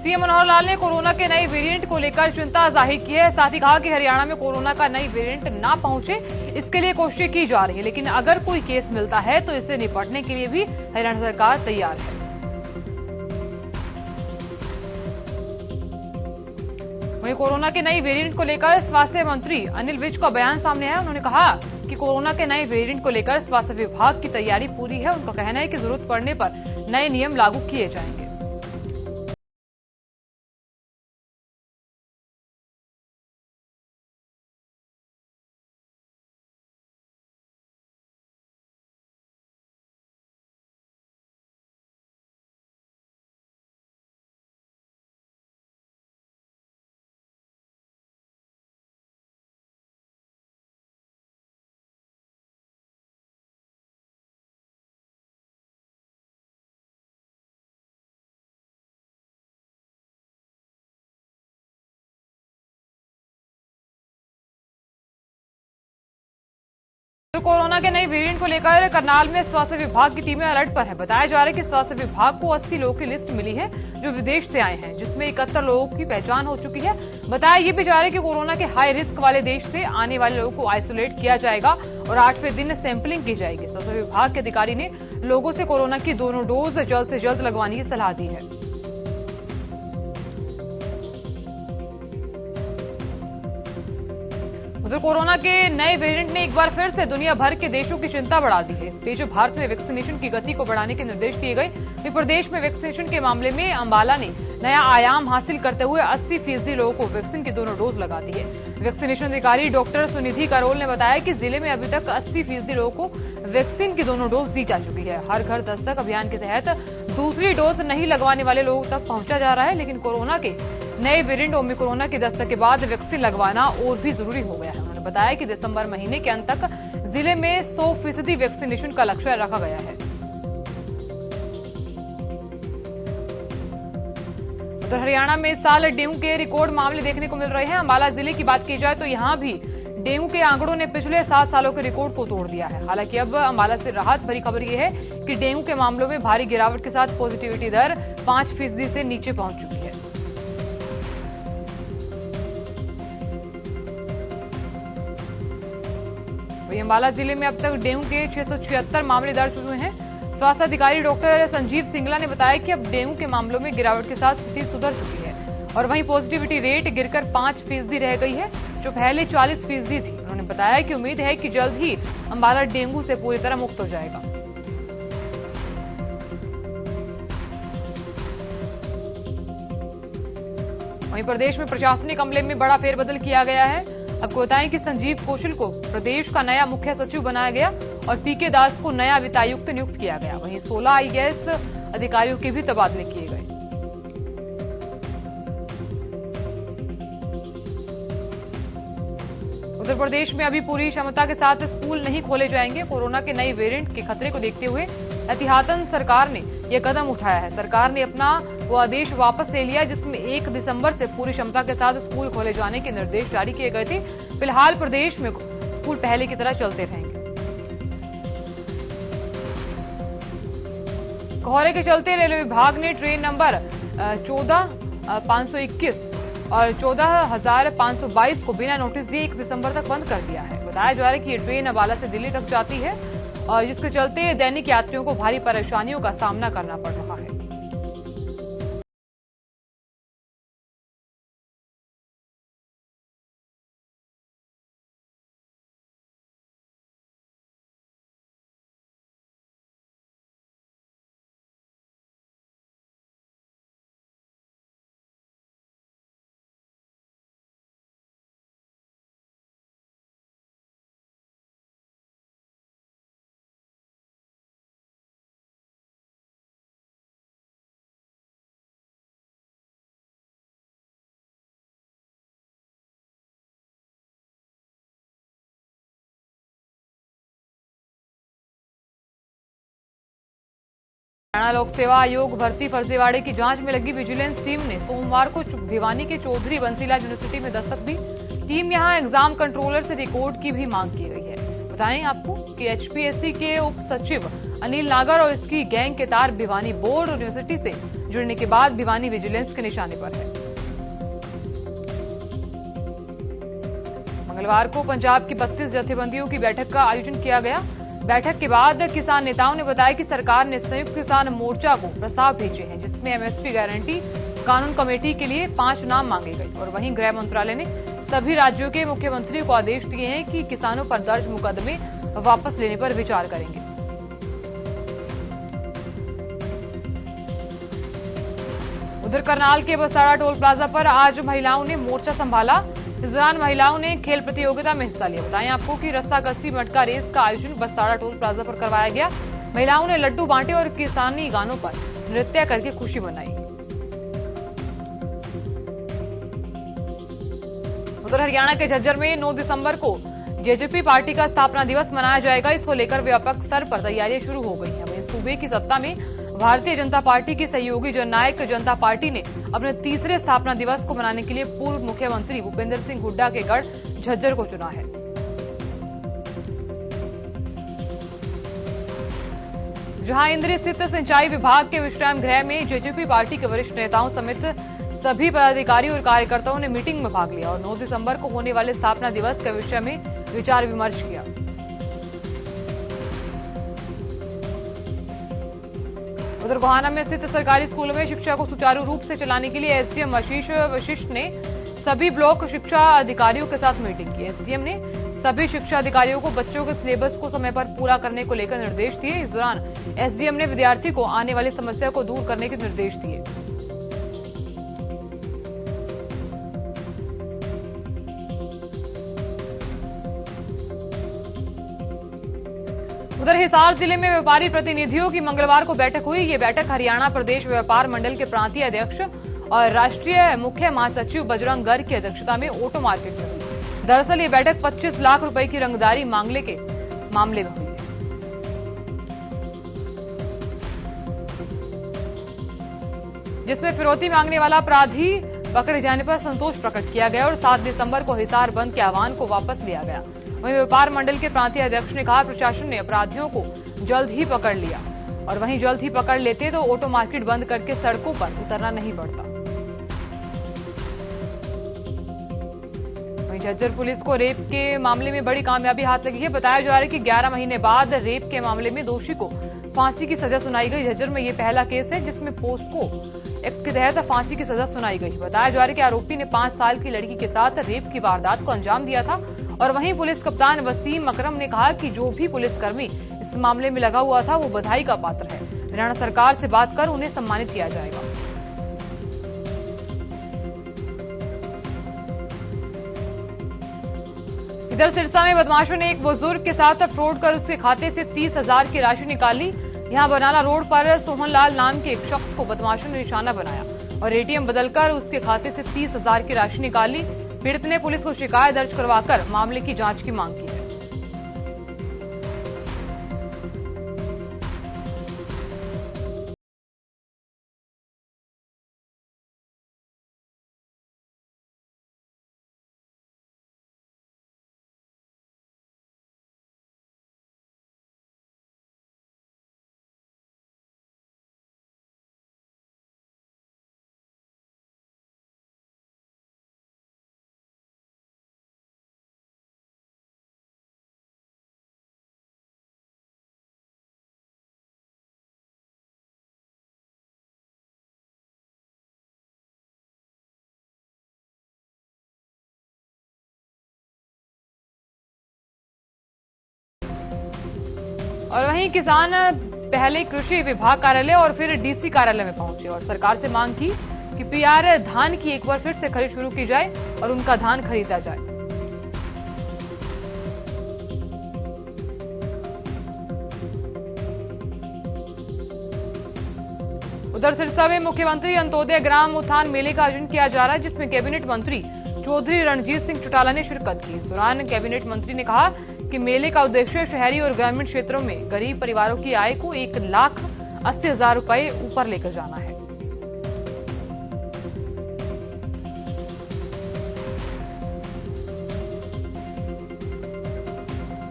CM Manohar Lal ने corona के नए वेरिएंट को लेकर चिंता जाहिर की है। साथ ही कहा कि हरियाणा में कोरोना का नई वेरिएंट ना पहुंचे, इसके लिए कोशिश की जा रही है, लेकिन अगर कोई केस मिलता है तो इससे निपटने के लिए भी हरियाणा सरकार तैयार है। वहीं कोरोना के नई वेरिएंट को लेकर स्वास्थ्य मंत्री अनिल विज का बयान सामने आया। उन्होंने कहा कि कोरोना के नए वेरिएंट को लेकर स्वास्थ्य विभाग की तैयारी पूरी है। उनका कहना है कि जरूरत पड़ने पर नए नियम लागू किए जाएंगे। तो कोरोना के नए वेरिएंट को लेकर करनाल में स्वास्थ्य विभाग की टीमें अलर्ट पर है। बताया जा रहा है कि स्वास्थ्य विभाग को 80 लोगों की लिस्ट मिली है जो विदेश से आए हैं, जिसमें 71 लोगों की पहचान हो चुकी है। बताया ये भी जा रहा है कि कोरोना के हाई रिस्क वाले देश से आने वाले लोगों को आइसोलेट किया जाएगा और 8वें दिन सैंपलिंग की जाएगी। स्वास्थ्य विभाग के अधिकारी ने लोगों से कोरोना की दोनों डोज जल्द से जल्द लगवाने की सलाह दी है। उधर कोरोना के नए वेरिएंट ने एक बार फिर से दुनिया भर के देशों की चिंता बढ़ा दी है। इस बीच भारत में वैक्सीनेशन की गति को बढ़ाने के निर्देश दिए गए। प्रदेश में वैक्सीनेशन के मामले में अंबाला ने नया आयाम हासिल करते हुए 80% लोगों को वैक्सीन की दोनों डोज लगा दी है। वैक्सीनेशन अधिकारी डॉक्टर सुनिधि करोल ने बताया कि जिले में अभी तक 80% लोगों को वैक्सीन की दोनों डोज दी जा चुकी है। हर घर दस्तक अभियान के तहत दूसरी डोज नहीं लगवाने वाले लोगों तक पहुंचा जा रहा है, लेकिन कोरोना के नए वेरिएंट ओमिक्रोन की दस्तक के बाद वैक्सीन लगवाना और भी जरूरी हो गया है। उन्होंने बताया कि दिसंबर महीने के अंत तक जिले में 100% वैक्सीनेशन का लक्ष्य रखा गया है। उधर हरियाणा में इस साल डेंगू के रिकॉर्ड मामले देखने को मिल रहे हैं। अंबाला जिले की बात की जाए तो यहां भी डेंगू के आंकड़ों ने पिछले 7 सालों के रिकॉर्ड को तोड़ दिया है। हालांकि अब अंबाला से राहत भरी खबर यह है कि डेंगू के मामलों में भारी गिरावट के साथ पॉजिटिविटी दर 5% से नीचे पहुंच चुकी है। अंबाला जिले में अब तक डेंगू के 676 मामले दर्ज हुए हैं। स्वास्थ्य अधिकारी डॉक्टर संजीव सिंगला ने बताया कि अब डेंगू के मामलों में गिरावट के साथ स्थिति सुधर चुकी है और वहीं पॉजिटिविटी रेट गिरकर 5% रह गई है, जो पहले 40% थी। उन्होंने बताया कि उम्मीद है कि जल्द ही अंबाला डेंगू से पूरी तरह मुक्त हो जाएगा। वहीं प्रदेश में प्रशासनिक अमले में बड़ा फेरबदल किया गया है। आपको बताएं कि संजीव कौशल को प्रदेश का नया मुख्य सचिव बनाया गया और पीके दास को नया वित्तायुक्त नियुक्त किया गया। वहीं 16 आईएएस अधिकारियों के भी तबादले किए गए। उत्तर प्रदेश में अभी पूरी क्षमता के साथ स्कूल नहीं खोले जाएंगे। कोरोना के नए वेरिएंट के खतरे को देखते हुए एहतियातन सरकार ने यह कदम उठाया है। सरकार ने अपना वो आदेश वापस ले लिया जिसमें 1 दिसंबर से पूरी क्षमता के साथ स्कूल खोले जाने के निर्देश जारी किए गए थे। फिलहाल प्रदेश में स्कूल पहले की तरह चलते रहेंगे। कोहरे के चलते रेलवे विभाग ने ट्रेन नंबर 14521 और 14522 को बिना नोटिस दिए 1 दिसंबर तक बंद कर दिया है। बताया जा रहा है कि ये ट्रेन अंबाला से दिल्ली तक जाती है और जिसके चलते दैनिक यात्रियों को भारी परेशानियों का सामना करना पड़ रहा है। हरियाणा लोक सेवा आयोग भर्ती फर्जीवाड़े की जांच में लगी विजिलेंस टीम ने सोमवार को भिवानी के चौधरी बंसीलाल यूनिवर्सिटी में दस्तक दी। टीम यहां एग्जाम कंट्रोलर से रिकॉर्ड की भी मांग की गई है। बताएं आपको कि एचपीएससी के उप सचिव अनिल नागर और इसकी गैंग के तार भिवानी बोर्ड और यूनिवर्सिटी से जुड़ने के बाद भिवानी विजिलेंस के निशाने पर है। मंगलवार को पंजाब की 32 जथेबंदियों की बैठक का आयोजन किया गया। बैठक के बाद किसान नेताओं ने बताया कि सरकार ने संयुक्त किसान मोर्चा को प्रस्ताव भेजे हैं, जिसमें एमएसपी गारंटी कानून कमेटी के लिए 5 नाम मांगे गए। और वहीं गृह मंत्रालय ने सभी राज्यों के मुख्यमंत्रियों को आदेश दिए हैं कि किसानों पर दर्ज मुकदमे वापस लेने पर विचार करेंगे। उधर करनाल के बसाड़ा टोल प्लाजा पर आज महिलाओं ने मोर्चा संभाला। इस दौरान महिलाओं ने खेल प्रतियोगिता में हिस्सा लिया। बताएं आपको कि रस्साकसी मटका रेस का आयोजन बसाड़ा टोल प्लाजा पर करवाया गया। महिलाओं ने लड्डू बांटे और किसानी गानों पर नृत्य करके खुशी मनाई। उधर हरियाणा के झज्जर में 9 दिसंबर को जेजेपी पार्टी का स्थापना दिवस मनाया जाएगा। इसको लेकर व्यापक स्तर पर तैयारियां शुरू हो गई हैं। वहीं सूबे की सत्ता में भारतीय जनता पार्टी की सहयोगी जननायक जनता पार्टी ने अपने तीसरे स्थापना दिवस को मनाने के लिए पूर्व मुख्यमंत्री भूपेंद्र सिंह हुड्डा के गढ़ झज्जर को चुना है। जहां इंद्र स्थित सिंचाई विभाग के विश्राम गृह में जेजेपी पार्टी के वरिष्ठ नेताओं समेत सभी पदाधिकारी और कार्यकर्ताओं ने मीटिंग में भाग लिया और 9 दिसंबर को होने वाले स्थापना दिवस के विषय में विचार विमर्श किया। उधर गोहाना में स्थित सरकारी स्कूलों में शिक्षा को सुचारू रूप से चलाने के लिए एसडीएम आशीष वशिष्ठ ने सभी ब्लॉक शिक्षा अधिकारियों के साथ मीटिंग की। एसडीएम ने सभी शिक्षा अधिकारियों को बच्चों के सिलेबस को समय पर पूरा करने को लेकर निर्देश दिए। इस दौरान एसडीएम ने विद्यार्थी को आने वाली समस्या को दूर करने के निर्देश दिए। उधर हिसार जिले में व्यापारी प्रतिनिधियों की मंगलवार को बैठक हुई। ये बैठक हरियाणा प्रदेश व्यापार मंडल के प्रांतीय अध्यक्ष और राष्ट्रीय मुख्य महासचिव बजरंग गर्ग की अध्यक्षता में ऑटो मार्केट में हुई। दरअसल ये बैठक 25 लाख रुपए की रंगदारी मामले में हुई है। जिसमें फिरौती मांगने वाला अपराधी पकड़े जाने पर संतोष प्रकट किया गया और 7 दिसंबर को हिसार बंद के आह्वान को वापस लिया गया। वहीं व्यापार मंडल के प्रांतीय अध्यक्ष ने कहा प्रशासन ने अपराधियों को जल्द ही पकड़ लिया और वहीं जल्द ही पकड़ लेते तो ऑटो मार्केट बंद करके सड़कों पर उतरना नहीं पड़ता। वहीं झज्जर पुलिस को रेप के मामले में बड़ी कामयाबी हाथ लगी है। बताया जा रहा है कि 11 महीने बाद रेप के मामले में दोषी को फांसी की सजा सुनाई गई। झज्जर में यह पहला केस है जिसमें पोस्को एक्ट के तहत फांसी की सजा सुनाई गई। बताया जा रहा है कि आरोपी ने 5 साल की लड़की के साथ रेप की वारदात को अंजाम दिया था। और वहीं पुलिस कप्तान वसीम अकरम ने कहा कि जो भी पुलिसकर्मी इस मामले में लगा हुआ था वो बधाई का पात्र है। हरियाणा सरकार से बात कर उन्हें सम्मानित किया जाएगा। इधर सिरसा में बदमाशों ने एक बुजुर्ग के साथ फ्रॉड कर उसके खाते से 30,000 की राशि निकाली। यहां बनाना रोड पर सोहनलाल नाम के एक शख्स को बदमाशों ने निशाना बनाया और एटीएम बदलकर उसके खाते से 30,000 की राशि निकाली। पीड़ित ने पुलिस को शिकायत दर्ज करवाकर मामले की जांच की मांग की है। और वहीं किसान पहले कृषि विभाग कार्यालय और फिर डीसी कार्यालय में पहुंचे और सरकार से मांग की कि पीआर धान की एक बार फिर से खरीद शुरू की जाए और उनका धान खरीदा जाए। उधर सिरसा में मुख्यमंत्री अंत्योदय ग्राम उत्थान मेले का आयोजन किया जा रहा है, जिसमें कैबिनेट मंत्री चौधरी रणजीत सिंह चौटाला ने शिरकत की। इस दौरान कैबिनेट मंत्री ने कहा कि मेले का उद्देश्य शहरी और ग्रामीण क्षेत्रों में गरीब परिवारों की आय को 1,80,000 रुपए ऊपर लेकर जाना है।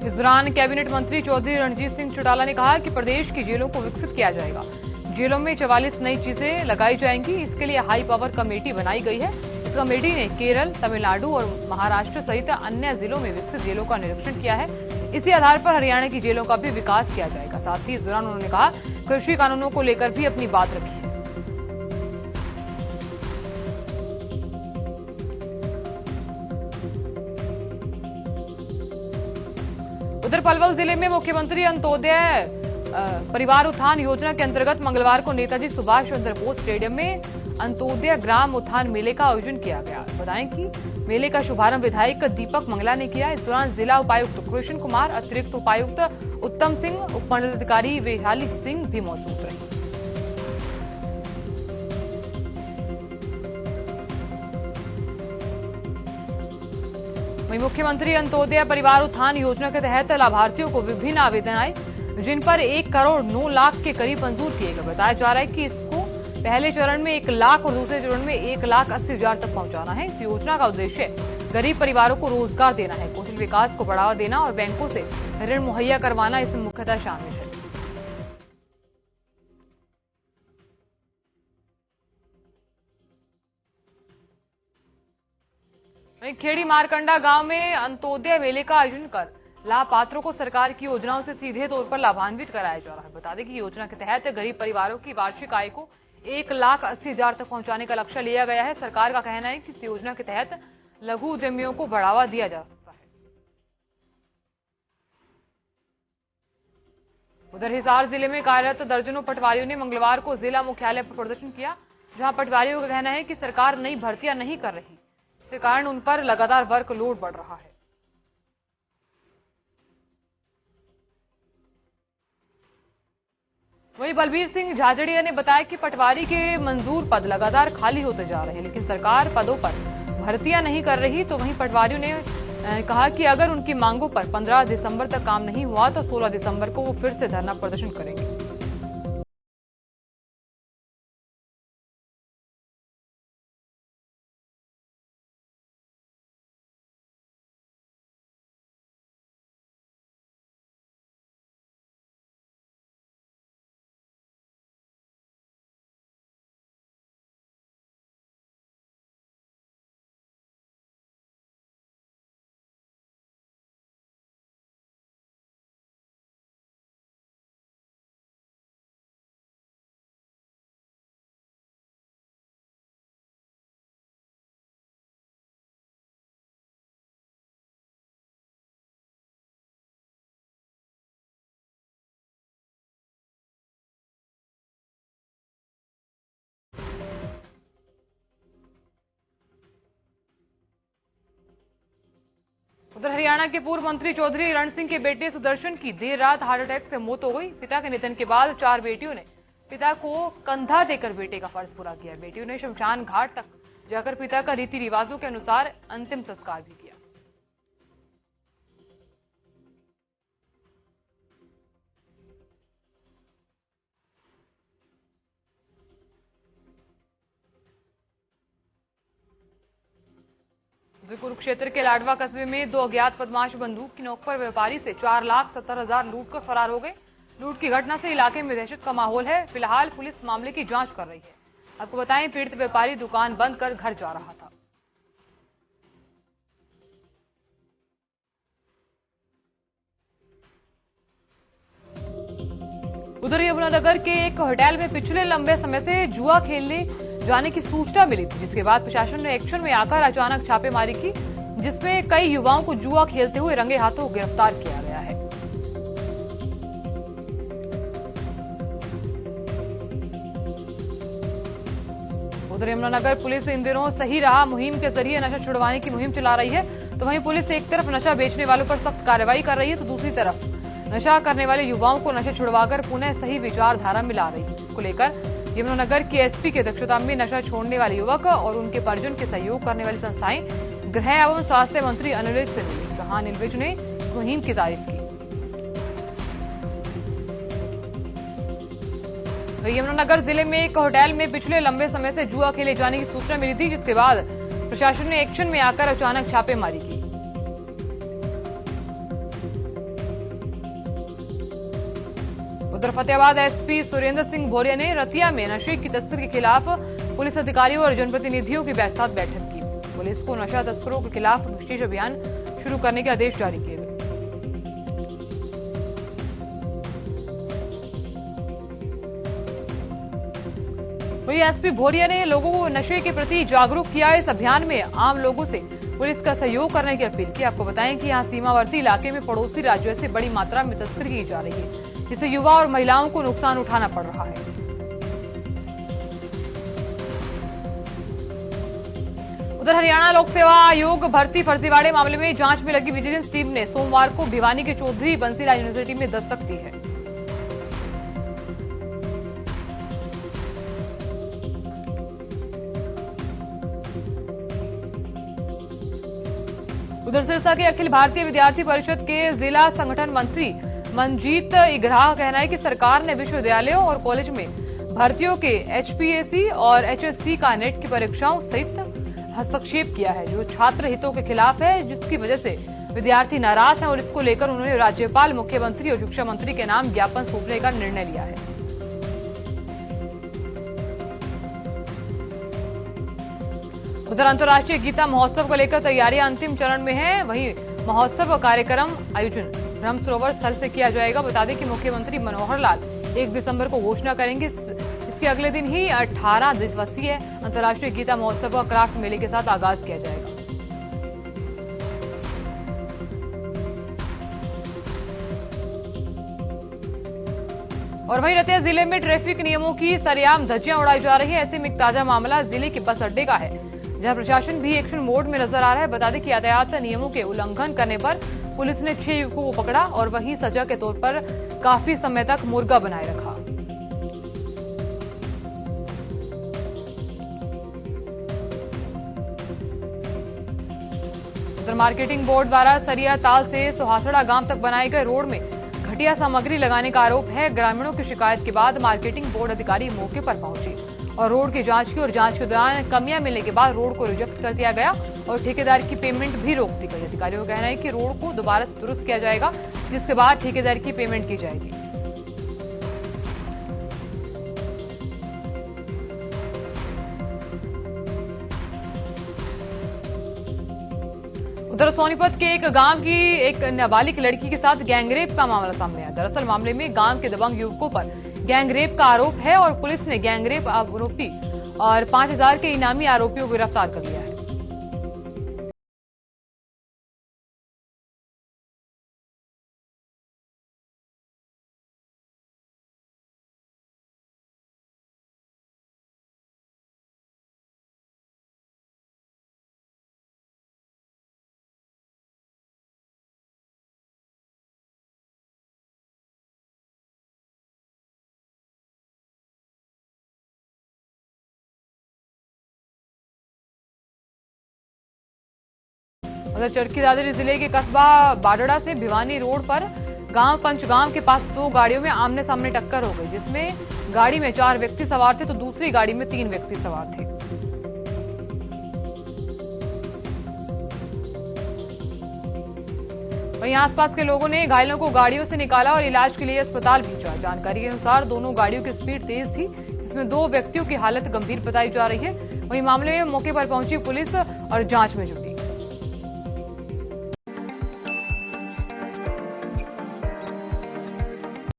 इस दौरान कैबिनेट मंत्री चौधरी रणजीत सिंह चौटाला ने कहा कि प्रदेश की जेलों को विकसित किया जाएगा। जेलों में 44 नई चीजें लगाई जाएंगी। इसके लिए हाई पावर कमेटी बनाई गई है। इस कमेटी ने केरल, तमिलनाडु और महाराष्ट्र सहित अन्य जिलों में विकसित जेलों का निरीक्षण किया है। इसी आधार पर हरियाणा की जेलों का भी विकास किया जाएगा। साथ ही इस दौरान उन्होंने कहा, कृषि कानूनों को लेकर भी अपनी बात रखी है। उधर पलवल जिले में मुख्यमंत्री अंत्योदय परिवार उत्थान योजना के अंतर्गत मंगलवार को नेताजी सुभाष चंद्र बोस स्टेडियम में अंत्योदय ग्राम उत्थान मेले का आयोजन किया गया। बताएं कि मेले का शुभारंभ विधायक दीपक मंगला ने किया। इस दौरान जिला उपायुक्त कृष्ण कुमार, अतिरिक्त उपायुक्त उत्तम सिंह, उपमंडलाधिकारी विहाली सिंह भी मौजूद रहे। वहीं मुख्यमंत्री अंत्योदय परिवार उत्थान योजना के तहत लाभार्थियों को विभिन्न आवेदन आए, जिन पर 1 करोड़ 9 लाख के करीब मंजूर किए गए। बताया जा रहा है कि इसको पहले चरण में 1 लाख और दूसरे चरण में 1,80,000 तक पहुंचाना है। इस योजना का उद्देश्य गरीब परिवारों को रोजगार देना है, कौशल विकास को बढ़ावा देना और बैंकों से ऋण मुहैया करवाना इसमें मुख्यतः शामिल है। वहीं खेड़ी मारकंडा गांव में अंत्योदय मेले का आयोजन कर लाभपात्रों को सरकार की योजनाओं से सीधे तौर पर लाभान्वित कराया जा रहा है। बता दें कि योजना के तहत गरीब परिवारों की वार्षिक आय को 1,80,000 तक पहुंचाने का लक्ष्य लिया गया है। सरकार का कहना है कि इस योजना के तहत लघु उद्यमियों को बढ़ावा दिया जा सकता है। उधर हिसार जिले में कार्यरत दर्जनों पटवारियों ने मंगलवार को जिला मुख्यालय पर प्रदर्शन किया, जहां पटवारियों का कहना है कि सरकार नई भर्तियां नहीं कर रही, इसके कारण उन पर लगातार वर्कलोड बढ़ रहा है। वहीं बलबीर सिंह झाझड़िया ने बताया कि पटवारी के मंजूर पद लगातार खाली होते जा रहे हैं, लेकिन सरकार पदों पर भर्तियां नहीं कर रही। तो वहीं पटवारियों ने कहा कि अगर उनकी मांगों पर 15 दिसंबर तक काम नहीं हुआ तो 16 दिसंबर को वो फिर से धरना प्रदर्शन करेंगे। उधर हरियाणा के पूर्व मंत्री चौधरी रण सिंह के बेटे सुदर्शन की देर रात हार्ट अटैक से मौत हो गई। पिता के निधन के बाद 4 बेटियों ने पिता को कंधा देकर बेटे का फर्ज पूरा किया। बेटियों ने शमशान घाट तक जाकर पिता का रीति रिवाजों के अनुसार अंतिम संस्कार भी किया। कुरुक्षेत्र के लाडवा कस्बे में 2 अज्ञात बदमाश बंदूक की नोक पर व्यापारी से 4,70,000 लूटकर फरार हो गए। लूट की घटना से इलाके में दहशत का माहौल है। फिलहाल पुलिस मामले की जांच कर रही है। आपको बताएं, पीड़ित व्यापारी दुकान बंद कर घर जा रहा था। उधर यमुनानगर के एक होटल में पिछले लंबे समय से जुआ खेलने जाने की सूचना मिली थी, जिसके बाद प्रशासन ने एक्शन में आकर अचानक छापेमारी की, जिसमें कई युवाओं को जुआ खेलते हुए रंगे हाथों गिरफ्तार किया गया है। उधर यमुनानगर पुलिस इन दिनों सही राह मुहिम के जरिए नशा छुड़वाने की मुहिम चला रही है। तो वहीं पुलिस एक तरफ नशा बेचने वालों पर सख्त कार्रवाई कर रही है, तो दूसरी तरफ नशा करने वाले युवाओं को नशा छुड़वाकर पुनः सही विचारधारा मिला रही है, जिसको लेकर यमुनानगर के एसपी की अध्यक्षता में नशा छोड़ने वाले युवक और उनके परिजन के सहयोग करने वाली संस्थाएं गृह एवं स्वास्थ्य मंत्री अनिल सिंह जहां नीलविज ने इस मुहिम की तारीफ की। यमुनानगर जिले में एक होटल में पिछले लंबे समय से जुआ खेले जाने की सूचना मिली थी, जिसके बाद प्रशासन ने एक्शन में आकर अचानक छापेमारी की। उधर फतेहाबाद एसपी सुरेंद्र सिंह भोरिया ने रतिया में नशे की तस्करी के खिलाफ पुलिस अधिकारियों और जनप्रतिनिधियों के साथ बैठक की। पुलिस को नशा तस्करों के खिलाफ विशेष अभियान शुरू करने के आदेश जारी किए गए। वहीं एसपी भोरिया ने लोगों को नशे के प्रति जागरूक किया। इस अभियान में आम लोगों से पुलिस का सहयोग करने की अपील की। आपको बताएं कि यहां सीमावर्ती इलाके में पड़ोसी राज्यों से बड़ी मात्रा में तस्करी की जा रही है, जिससे युवा और महिलाओं को नुकसान उठाना पड़ रहा है। उधर हरियाणा लोक सेवा आयोग भर्ती फर्जीवाड़े मामले में जांच में लगी विजिलेंस टीम ने सोमवार को भिवानी के चौधरी बंसीलाल यूनिवर्सिटी में दस्तक दी है। उधर सिरसा के अखिल भारतीय विद्यार्थी परिषद के जिला संगठन मंत्री मंजीत इग्राह का कहना है कि सरकार ने विश्वविद्यालयों और कॉलेज में भर्तियों के एचपीएसी और एचएससी का नेट की परीक्षाओं सहित हस्तक्षेप किया है, जो छात्र हितों के खिलाफ है, जिसकी वजह से विद्यार्थी नाराज हैं और इसको लेकर उन्होंने राज्यपाल, मुख्यमंत्री और शिक्षा मंत्री के नाम ज्ञापन सौंपने का निर्णय लिया है। उधर अंतर्राष्ट्रीय गीता महोत्सव को लेकर तैयारियां अंतिम चरण में है। वहीं महोत्सव का कार्यक्रम आयोजन ब्रह्म सरोवर स्थल से किया जाएगा। बता दें कि मुख्यमंत्री मनोहर लाल 1 दिसंबर को घोषणा करेंगे। इसके अगले दिन ही 18 दिवसीय अंतर्राष्ट्रीय गीता महोत्सव का क्राफ्ट मेले के साथ आगाज किया जाएगा। और वहीं रतिया जिले में ट्रैफिक नियमों की सरेआम धज्जियां उड़ाई जा रही है। ऐसे में एक ताजा मामला जिले के बस अड्डे का है, जहां प्रशासन भी एक्शन मोड में नजर आ रहा है। बता दें कि यातायात नियमों के उल्लंघन करने पर पुलिस ने 6 युवकों को पकड़ा और वहीं सजा के तौर पर काफी समय तक मुर्गा बनाए रखा। उधर मार्केटिंग बोर्ड द्वारा सरिया ताल से सुहासड़ा गांव तक बनाए गए रोड में घटिया सामग्री लगाने का आरोप है। ग्रामीणों की शिकायत के बाद मार्केटिंग बोर्ड अधिकारी मौके पर पहुंचे और रोड की जांच की और जांच के दौरान कमियां मिलने के बाद रोड को रिजेक्ट कर दिया गया और ठेकेदार की पेमेंट भी रोक दी गई। अधिकारियों का कहना है कि रोड को दोबारा दुरुस्त किया जाएगा, जिसके बाद ठेकेदार की पेमेंट की जाएगी। उधर सोनीपत के एक गांव की एक नाबालिग लड़की के साथ गैंगरेप का मामला सामने आया। दरअसल मामले में गांव के दबंग युवकों पर गैंगरेप का आरोप है और पुलिस ने गैंगरेप आरोपी और 5000 के इनामी आरोपियों को गिरफ्तार कर लिया है। उधर चरखी दादरी जिले के कस्बा बाडड़ा से भिवानी रोड पर गांव पंचगांव के पास 2 गाड़ियों में आमने सामने टक्कर हो गई, जिसमें गाड़ी में 4 व्यक्ति सवार थे तो दूसरी गाड़ी में 3 व्यक्ति सवार थे। वहीं आसपास के लोगों ने घायलों को गाड़ियों से निकाला और इलाज के लिए अस्पताल भेजा। जानकारी के अनुसार दोनों गाड़ियों की स्पीड तेज थी, जिसमें 2 व्यक्तियों की हालत गंभीर बताई जा रही है। वहीं मामले में मौके पर पहुंची पुलिस और जांच में जुटी।